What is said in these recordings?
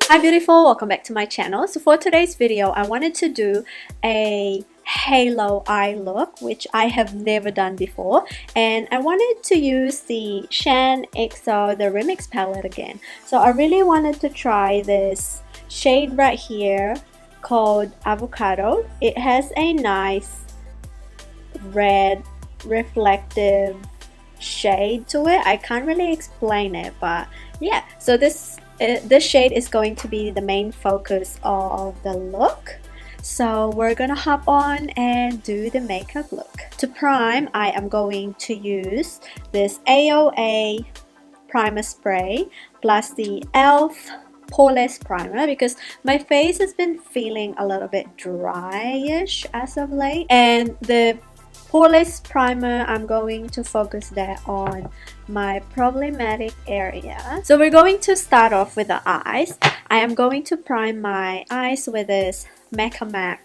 Hi beautiful, welcome back to my channel. So for today's video, I wanted to do a halo eye look, which I have never done before, and I wanted to use the Shaaanxo, the REMIX palette again. So I really wanted to try this shade right here called Avocado. It has a nice red reflective shade to it. I can't really explain it, but yeah, so this shade is going to be the main focus of the look. So we're gonna hop on and do the makeup look. To prime, I am going to use this AOA Primer Spray plus the e.l.f. Poreless primer because my face has been feeling a little bit dryish as of late, and the Poreless primer, I'm going to focus that on my problematic area. So we're going to start off with the eyes. I am going to prime my eyes with this Mecca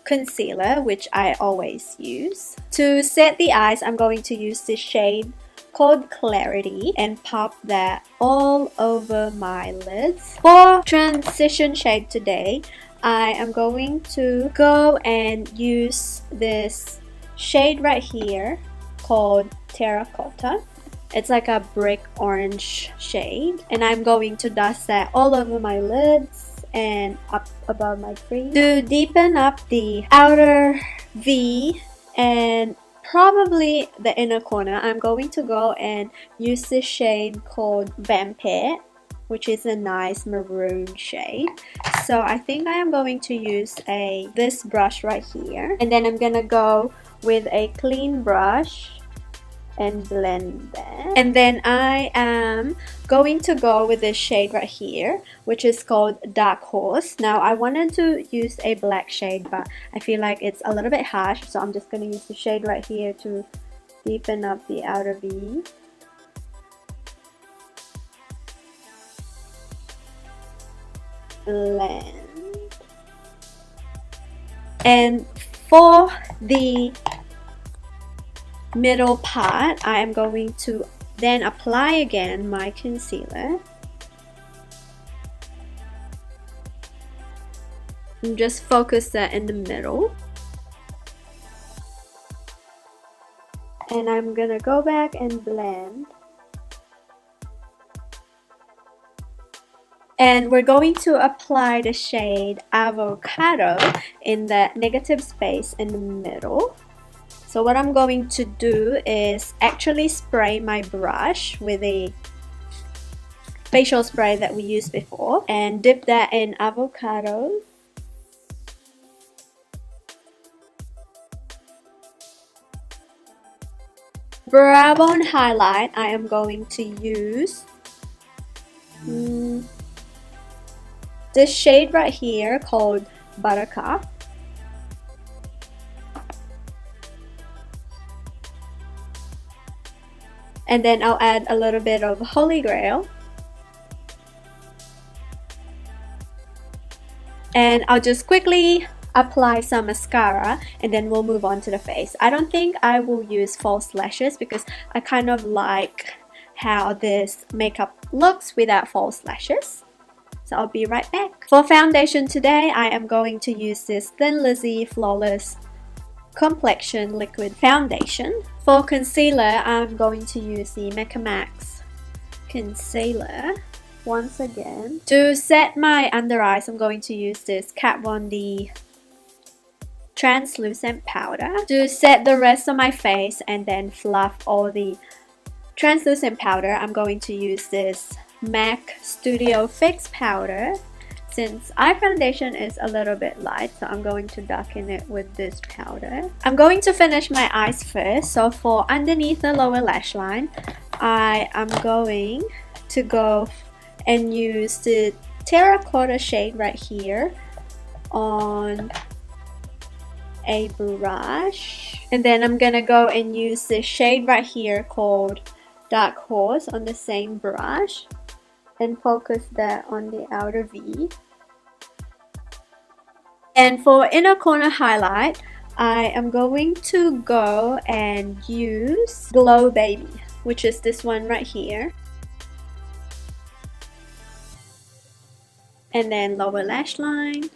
concealer, which I always use. To set the eyes, I'm going to use this shade called Clarity and pop that all over my lids. For transition shade today, I am going to go and use this shade right here called Terracotta. It's like a brick orange shade, and I'm going to dust that all over my lids and up above my crease. To deepen up the outer V and probably the inner corner, I'm going to go and use this shade called Vampire, which is a nice maroon shade. So I think I am going to use this brush right here, and then I'm gonna go with a clean brush and blend that. And then I am going to go with this shade right here, which is called Dark Horse. Now I wanted to use a black shade, but I feel like it's a little bit harsh, so I'm just going to use the shade right here to deepen up the outer V. Blend. And for the middle part, I am going to then apply again my concealer and just focus that in the middle. And I'm gonna go back and blend. And we're going to apply the shade Avocado in the negative space in the middle. So what I'm going to do is actually spray my brush with a facial spray that we used before and dip that in Avocado. Brow bone highlight, I am going to use this shade right here called Buttercup. And then I'll add a little bit of Holy Grail. And I'll just quickly apply some mascara and then we'll move on to the face. I don't think I will use false lashes because I kind of like how this makeup looks without false lashes. So I'll be right back. For foundation today, I am going to use this Thin Lizzy Flawless Complexion Liquid Foundation. For concealer, I'm going to use the Mecca concealer once again. To set my under eyes, I'm going to use this Kat Von D translucent powder. To set the rest of my face and then fluff all the translucent powder, I'm going to use this MAC Studio Fix powder. Since eye foundation is a little bit light, so I'm going to darken it with this powder. I'm going to finish my eyes first. So for underneath the lower lash line, I am going to go and use the Terracotta shade right here on a brush. And then I'm gonna go and use this shade right here called Dark Horse on the same brush and focus that on the outer V. And for inner corner highlight, I am going to go and use Glow Baby, which is this one right here. And then lower lash line.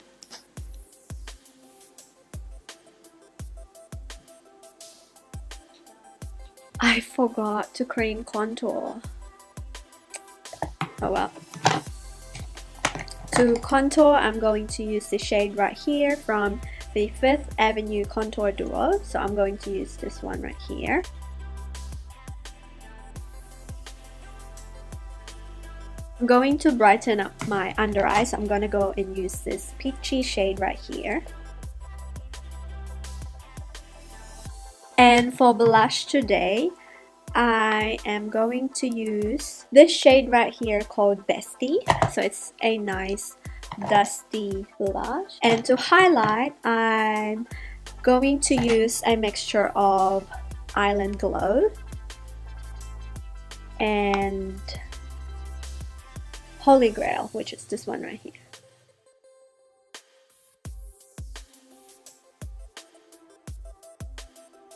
I forgot to cream contour. Oh well. To contour, I'm going to use the shade right here from the Fifth Avenue Contour Duo. So I'm going to use this one right here. I'm going to brighten up my under eyes. I'm going to go and use this peachy shade right here. And for blush today, I am going to use this shade right here called Bestie. So it's a nice dusty blush. And to highlight, I'm going to use a mixture of Island Glow and Holy Grail, which is this one right here.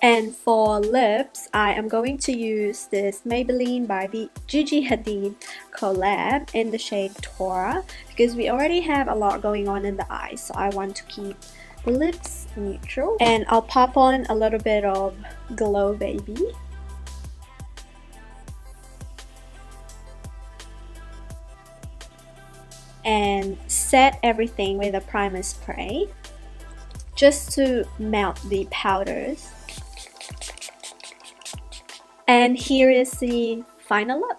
And for lips, I am going to use this Maybelline by Gigi Hadid collab in the shade Taura, because we already have a lot going on in the eyes, so I want to keep the lips neutral. And I'll pop on a little bit of Glow Baby. And set everything with a primer spray just to melt the powders. And here is the final look.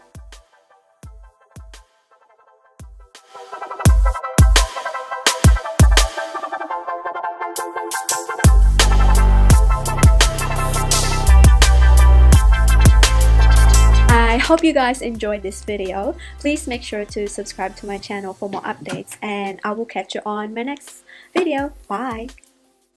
I hope you guys enjoyed this video. Please make sure to subscribe to my channel for more updates, and I will catch you on my next video. Bye!